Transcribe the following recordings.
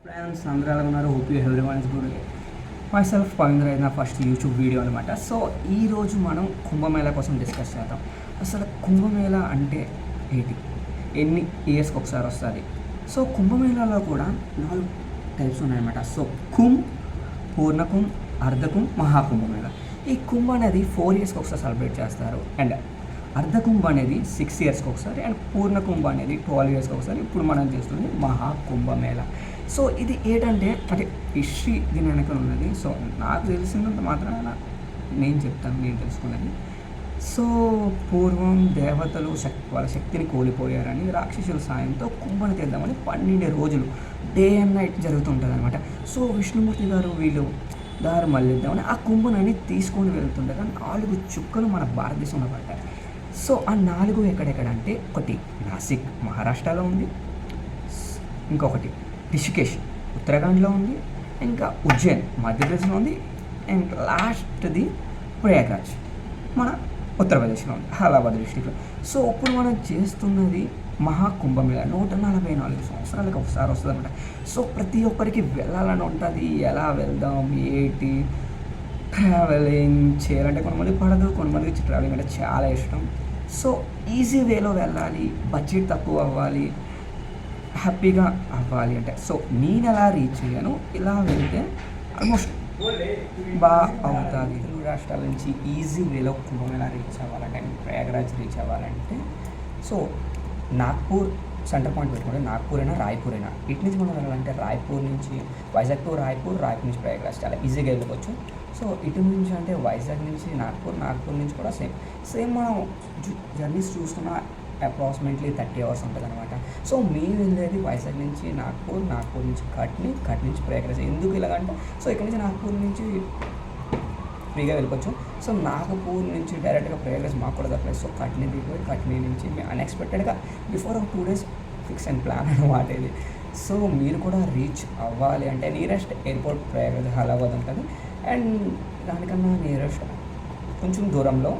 Friends అందరూ ఎలా ఉన్నారు? Hope you everyone is good. Myself Pavindra ఇది నా ఫస్ట్ యూట్యూబ్ వీడియో అనమాట. సో ఈరోజు మనం కుంభమేళా కోసం డిస్కస్ చేద్దాం. అసలు కుంభమేళా అంటే ఏంటి, ఎన్ని ఇయర్స్కి ఒకసారి వస్తుంది? సో కుంభమేళాలో కూడా 4 టైప్స్ ఉన్నాయన్నమాట. సో కుంభ్, పూర్ణకుంభ్, అర్ధకుంభ్, మహాకుంభమేళా. ఈ కుంభ్ అనేది 4 ఇయర్స్కి ఒకసారి సెలబ్రేట్ చేస్తారు. అండ్ అర్ధకుంభ అనేది 6 ఇయర్స్కి ఒకసారి, అండ్ పూర్ణకుంభ అనేది 12 ఇయర్స్కి ఒకసారి. ఇప్పుడు మనం చేస్తుంది మహాకుంభమేళా. సో ఇది ఏంటంటే అంటే హిస్టరీ దీని వెనక ఉన్నది. సో నాకు తెలిసినంత మాత్రాన నేను చెప్తాను, నేను తెలుసుకున్నది. సో పూర్వం దేవతలు వాళ్ళ శక్తిని కోల్పోయారని రాక్షసుల సాయంతో కుంభను తీద్దామని 12 రోజులు డే అండ్ నైట్ జరుగుతుంటుంది అనమాట. సో విష్ణుమూర్తి గారు వీళ్ళు దారి మళ్ళిద్దామని ఆ కుంభనని తీసుకొని వెళ్తుండగా 4 చుక్కలు మన భారతదేశంలో పడ్డాయి. సో ఆ 4 ఎక్కడెక్కడంటే ఒకటి నాసిక్ మహారాష్ట్రలో ఉంది, ఇంకొకటి రిషికేష్ ఉత్తరాఖండ్లో ఉంది, ఇంకా ఉజ్జయిన్ మధ్యప్రదేశ్లో ఉంది, అండ్ లాస్ట్ది ప్రయాగ్రాజ్ మన ఉత్తరప్రదేశ్లో ఉంది, అలహాబాద్ డిస్టిక్లో. సో ఇప్పుడు మనం చేస్తున్నది మహాకుంభమేళా 144 సంవత్సరాలకు ఒకసారి వస్తుంది అనమాట. సో ప్రతి ఒక్కరికి వెళ్ళాలని ఉంటుంది. ఎలా వెళ్దాం ఏంటి, ట్రావెలింగ్ చేయాలంటే కొంతమంది పడదు, కొంతమందికి ట్రావెలింగ్ అంటే చాలా ఇష్టం. సో ఈజీ వేలో వెళ్ళాలి, బడ్జెట్ తక్కువ అవ్వాలి, హ్యాపీగా అవ్వాలి అంటే సో నేను ఎలా రీచ్ అయ్యాను, ఇలా వెళ్తే ఆల్మోస్ట్ బాగా అవుతుంది. తెలుగు రాష్ట్రాల నుంచి ఈజీ వేలో కుంభమేళా రీచ్ అవ్వాలంటే, ప్రయాగరాజ్ రీచ్ అవ్వాలంటే సో నాగ్పూర్ సెంటర్ పాయింట్ పెట్టుకుంటే నాగ్పూర్ అయినా రాయ్పూర్ అయినా, ఇటు నుంచి మనం వెళ్ళాలంటే రాయ్పూర్ నుంచి వైజాగ్ టు రాయ్పూర్, రాయ్పూర్ నుంచి ప్రయాగరాజ్ చాలా ఈజీగా వెళ్ళవచ్చు. సో ఇటు నుంచి అంటే వైజాగ్ నుంచి నాగ్పూర్, నాగ్పూర్ నుంచి కూడా సేమ్ మనం జర్నీస్ చూస్తున్న అప్రాక్సిమేట్లీ 30 అవర్స్ ఉంటుంది అనమాట. సో మేము వెళ్ళేది వైజాగ్ నుంచి నాగ్పూర్, నాగ్పూర్ నుంచి కట్నీ, కట్నీ నుంచి ప్రయాగరాజ్. ఎందుకు ఇలాగంటే సో ఇక్కడ నుంచి నాగ్పూర్ నుంచి ఫ్రీగా వెళ్ళిపోవచ్చు. సో నాగపూర్ నుంచి డైరెక్ట్గా ప్రయాగరాజ్ మాకు కూడా దొరకలేదు. సో కట్నీ దిగిపోయి కట్నీ నుంచి మేము అన్ఎక్స్పెక్టెడ్గా బిఫోర్ ఒక 2 days ఫిక్స్ అండ్ ప్లాన్ అనమాట ఇది. సో మీరు కూడా రీచ్ అవ్వాలి అంటే నియరెస్ట్ ఎయిర్పోర్ట్ ప్రయాగరాజ్ అలహాబాద్ ఉంటుంది, అండ్ దానికన్నా నియరెస్ట్ కొంచెం దూరంలో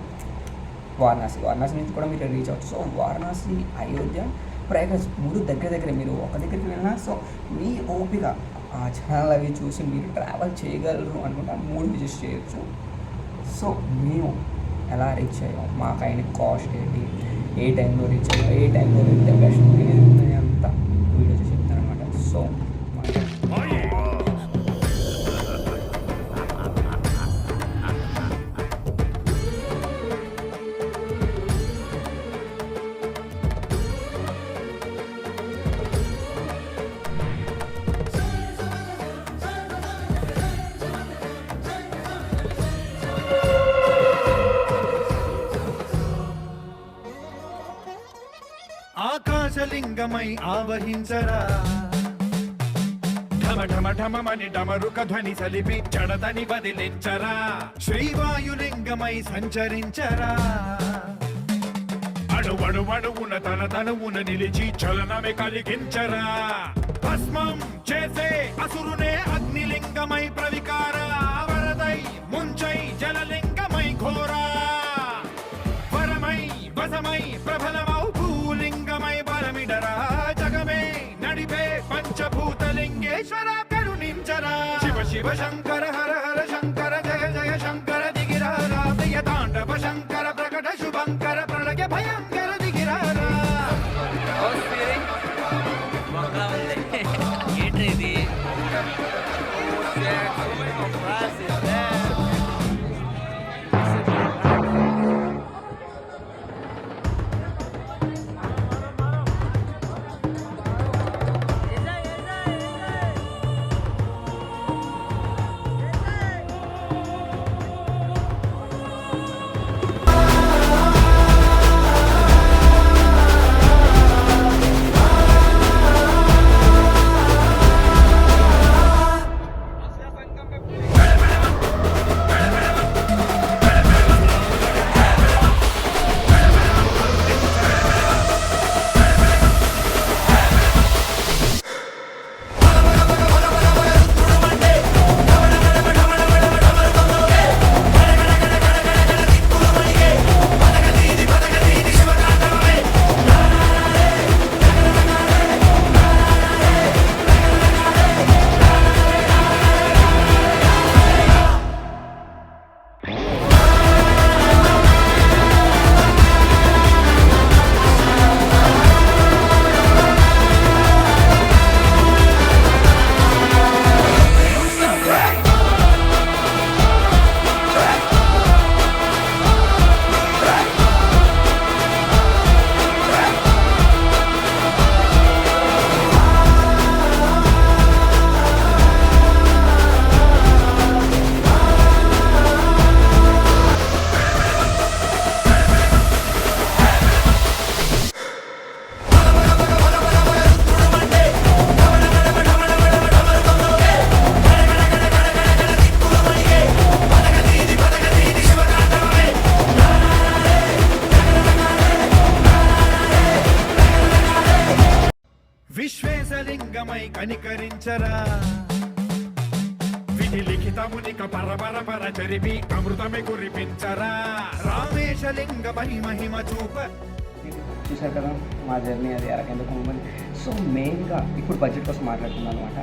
వారణాసి నుంచి కూడా మీరు రీచ్ అవ్వచ్చు. సో వారణాసి, అయోధ్య, ప్రయాగరాజ్ 3 దగ్గర మీరు ఒక దగ్గరికి వెళ్ళినా సో మీ ఓపిక ఆ ఛానల్ అవి చూసి మీరు ట్రావెల్ చేయగలరు అనుకుంటే 3 విజిట్ చేయొచ్చు. సో మేము ఎలా రీచ్ అయ్యాం, మాకు అయిన కాస్ట్ ఏంటి, ఏ టైంలో రీచ్ అయ్యాం, ఏ టైంలో వెళ్తే బెస్ట్ అంతా వీడియో చెప్తాను అనమాట. సో ఆకాశలింగమై ఆవహించరా, ఢమ ఢమ ఢమమని డమరుక ధ్వని సలిపి జడదని వదిలించరా, శ్రీవాయులింగమై సంచరించరా, అణువణువున తన తనువున నిలిచి చలనమే కలిగించరా, భస్మం చేసే అసురునే అగ్నిలింగమై ప్రవికార, వరదై ముంచై జలలింగమై ఘోరా, వరమై వసమై ప్రబలమౌ భూలింగమై బలమిడరా, జగమే నడిపే పంచభూతలింగేశ్వర కరుణించరా, శివ శివ శంకర హర హర శంకర జయ జయ శంకర దిగిరారా, ప్రియ తాండవ శంకర ప్రకట శుభంకర ప్రళయ భయంకర దిగిరారా. ఏంటి విశ్వేశలింగమై కనికరించరా విధి లిఖితమునిక పరపర చరిపి అమృతమే కురిపించరా రామేశలింగమై మహిమ చూప. చూసారు కదా మా జర్నీ అది అరకెంత కుంభమేళ. సో మెయిన్గా ఇప్పుడు బడ్జెట్ కోసం మాట్లాడుతున్నాం అనమాట.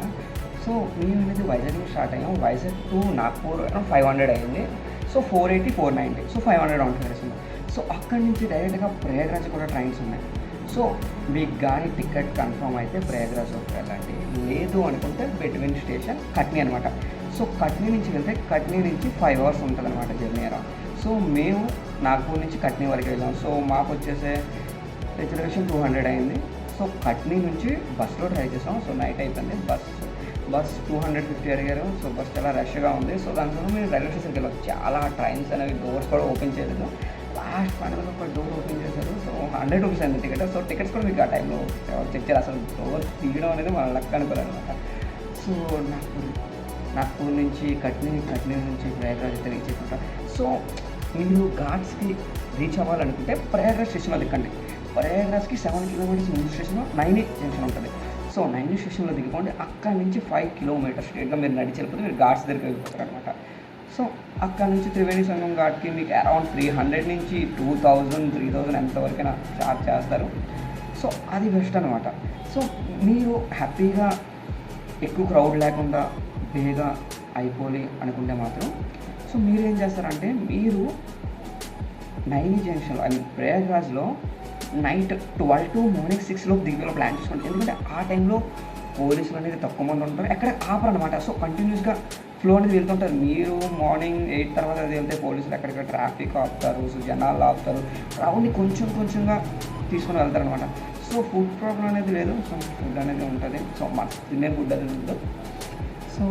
సో మేము అనేది వైజాగ్ నుంచి స్టార్ట్ అయ్యాం. వైజాగ్ టు నాగ్పూర్ 500 అయింది. సో 480, 490, సో 500 రౌండ్ ఫిగర్స్ ఉన్నాయి. సో అక్కడి నుంచి డైరెక్ట్గా ప్రయాగ్రాజ్ కూడా ట్రైన్స్ ఉన్నాయి. సో మీకు కానీ టికెట్ కన్ఫర్మ్ అయితే ప్రయాగ్రాజ్ వెళ్ళండి, లేదు అనుకుంటే బిట్వీన్ స్టేషన్ కట్నీ అనమాట. సో కట్నీ నుంచి వెళ్తే కట్నీ నుంచి 5 hours ఉంటుంది అనమాట జర్నీ అరౌండ్. సో మేము నాగ్పూర్ నుంచి కట్నీ వరకు వెళ్ళాం. సో మాకు వచ్చేసే రిజర్వేషన్ 200 అయింది. సో కట్నీ నుంచి బస్లో ట్రై చేసాం. సో నైట్ అయిపోయింది. బస్ 250 అడిగారు. సో బస్ చాలా రష్గా ఉంది. సో దానివల్ల మేము రైల్వే స్టేషన్కి వెళ్ళాం. చాలా ట్రైన్స్ అనేవి డోర్స్ కూడా ఓపెన్ చేయలేదు. లాస్ట్ ఫైనల్గా ఒక డోర్ ఓపెన్ చేశారు. సో 100 రూపీస్ అయింది టికెట్. సో టికెట్స్ కూడా మీకు ఆ టైంలో చెక్ చేయాలి. అసలు డోర్ తీయడం అనేది మన లక్ అనుకోలేదు అనమాట. సో నాగ్పూర్ నుంచి కట్నీ నుంచి ప్రయాగ్రాజ్ అయితే రీచ్ అయిపోతాం. సో మీరు ఘాట్స్కి రీచ్ అవ్వాలనుకుంటే ప్రయాగ్రాజ్ స్టేషన్లో దిక్కండి. ప్రయాగ్రాజ్కి 7 kilometers ముందు స్టేషన్ నైని జంక్షన్ ఉంటుంది. సో నైని స్టేషన్లో దిగిపోండి. అక్కడి నుంచి 5 kilometers స్ట్రేట్గా మీరు నడిచి వెళ్ళిపోతే మీరు ఘాట్స్ దగ్గరికి వెళ్ళిపోతారు అనమాట. సో అక్కడ నుంచి త్రివేణి సంగం ఘాట్కి మీకు అరౌండ్ 300 నుంచి 2000, 3000 ఎంతవరకైనా చార్జ్ చేస్తారు. సో అది బెస్ట్ అనమాట. సో మీరు హ్యాపీగా ఎక్కువ క్రౌడ్ లేకుండా బేగా అయిపోయి అనుకుంటే మాత్రం సో మీరు ఏం చేస్తారంటే మీరు నైని జంక్షన్లో ప్రయాగ్రాజ్లో నైట్ 12 to మార్నింగ్ 6 లోపు దిగిలో ప్లాన్ చేసుకోండి. ఎందుకంటే ఆ టైంలో పోలీసులు అనేది తక్కువ మంది ఉంటారు, ఎక్కడ ఆపరు అనమాట. సో కంటిన్యూస్గా ఫ్లో అనేది వెళ్తుంటారు. మీరు మార్నింగ్ 8 తర్వాత అది వెళ్తే పోలీసులు ఎక్కడిక్కడ ట్రాఫిక్ ఆపుతారు, సో జనాలు ఆపుతారు, క్రౌడ్ని కొంచెంగా తీసుకుని వెళ్తారు అనమాట. సో ఫుడ్ ప్రాబ్లం అనేది లేదు. సో ఫుడ్ అనేది ఉంటుంది. సో మన తినే ఫుడ్ అనేది ఉంటుంది. సో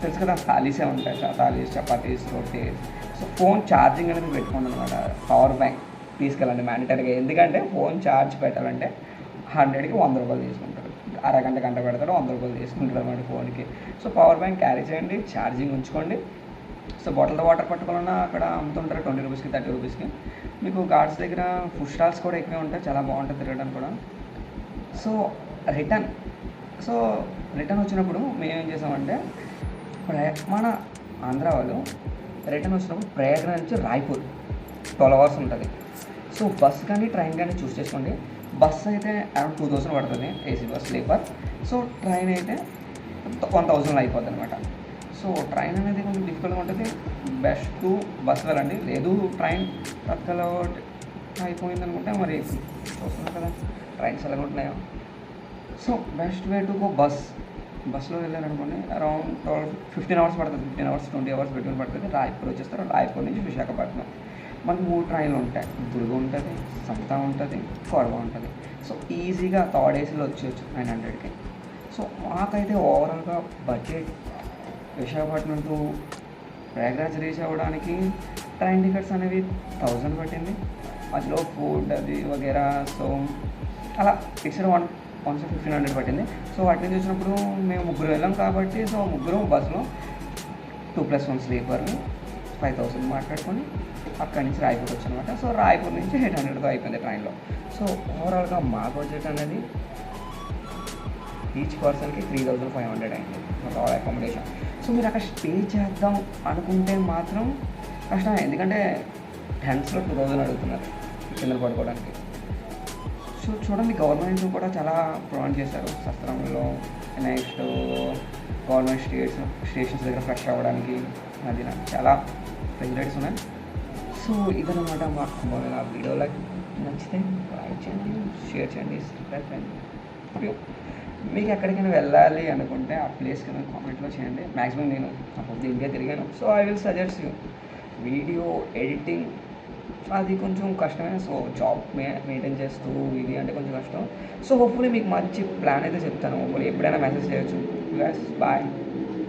తెలుసు కదా థాలీసే ఉంటాయి, థాలీస్, చపాతీస్, రోటీ. సో ఫోన్ ఛార్జింగ్ అనేది పెట్టుకోండి అనమాట. పవర్ బ్యాంక్ తీసుకెళ్ళండి మ్యాండటరీగా. ఎందుకంటే ఫోన్ ఛార్జ్ పెట్టాలంటే 100కి 100 రూపాయలు తీసుకుంటారు. గంట పెడతారు, 100 రూపాయలు తీసుకుంటారు అన్నమాట ఫోన్కి. సో పవర్ బ్యాంక్ క్యారీ చేయండి, ఛార్జింగ్ ఉంచుకోండి. సో బాటిల్ వాటర్ పట్టుకోవాలన్నా అక్కడ అమ్ముతుంటారు 20 రూపీస్కి, 30 రూపీస్కి. మీకు ఘాట్స్ దగ్గర ఫుడ్ స్టాల్స్ కూడా ఎక్కువే ఉంటాయి, చాలా బాగుంటుంది తిరగడానికి కూడా. సో రిటర్న్ వచ్చినప్పుడు మేము ఏం చేసామంటే మన ఆంధ్ర వాళ్ళు రిటర్న్ వచ్చినప్పుడు ప్రయాగ్రాజ్ నుంచి రాయ్పూర్ 12 hours ఉంటుంది. సో బస్ కానీ ట్రైన్ కానీ చూస్ చేసుకోండి. బస్ అయితే అరౌండ్ 2000 పడుతుంది AC bus sleeper. So train అయితే 1000 అయిపోద్ది అనమాట. సో ట్రైన్ అనేది కొంచెం డిఫికల్ట్గా ఉంటుంది. బెస్ట్ బస్ వెళ్ళండి, లేదు ట్రైన్ తత్కాల అయిపోయింది అనుకుంటే మరి చూస్తున్నాం కదా ట్రైన్స్ ఎలా ఉంటున్నాయో. So best way to go బస్లో వెళ్ళారనుకోండి అరౌండ్ 15 hours పడుతుంది. 15 hours 20 hours పెట్టుకుని పడుతుంది. రాయ్పూర్ వచ్చేస్తారు. రాయ్పూర్ నుంచి విశాఖపట్నం. మనకి 3 ట్రైన్లు ఉంటాయి. దుర్గ ఉంటుంది, సంతా ఉంటుంది, కొడవ ఉంటుంది. సో ఈజీగా థర్డ్ ఏసీలో వచ్చేయచ్చు 900కి. సో మాకైతే ఓవరాల్గా budget Visakhapatnam to Prayagraj reach అవ్వడానికి ట్రైన్ టికెట్స్ అనేవి 1000 పట్టింది. మధ్యలో ఫుడ్ అది వగేరా. సో అలా ఫిక్స్డ్ 1500 పట్టింది. సో వాటి నుంచి వచ్చినప్పుడు మేము 3 వెళ్ళాం కాబట్టి సో 3 బస్సులో 2+1 స్లీపర్ 5000 మాట్లాడుకొని అక్కడి నుంచి రాయ్పూర్ వచ్చానమాట. సో రాయ్పూర్ నుంచి 800తో అయిపోయింది ట్రైన్లో. సో ఓవరాల్గా మా బడ్జెట్ అనేది ఈచ్ పర్సన్కి 3500 అయింది ఆల్ అకామిడేషన్. సో మీరు అక్కడ స్టే చేద్దాం అనుకుంటే మాత్రం కష్టమే, ఎందుకంటే టెంట్స్లో 2000 అడుగుతున్నారు కింద పడుకోవడానికి. సో చూడండి గవర్నమెంట్ కూడా చాలా ప్రొవైడ్ చేశారు. శస్త్రంలో నెక్స్ట్ గవర్నమెంట్ స్టేషన్స్ దగ్గర ఫ్రెష్ అవ్వడానికి అది నాకు చాలా ఫెసిలిటీస్ ఉన్నాయి. సో ఇదన్నమాట మా వీడియో నచ్చితే లైక్ చేయండి, షేర్ చేయండి, సబ్స్క్రైబ్ చేయండి. మీకు ఎక్కడికైనా వెళ్ళాలి అనుకుంటే ఆ ప్లేస్ కింద కామెంట్లో చేయండి. మ్యాక్సిమం నేను అప్పుడు ఇండియా తిరిగాను. So I will suggest you. Video editing అది కొంచెం కష్టమే. సో జాబ్ మెయింటైన్ చేస్తూ ఇది అంటే కొంచెం కష్టం. సో హోప్ఫుల్లీ మీకు మంచి ప్లాన్ అయితే చెప్తాను. హోప్ఫుల్లీ ఎప్పుడైనా మెసేజ్ చేయొచ్చు. బాయ్.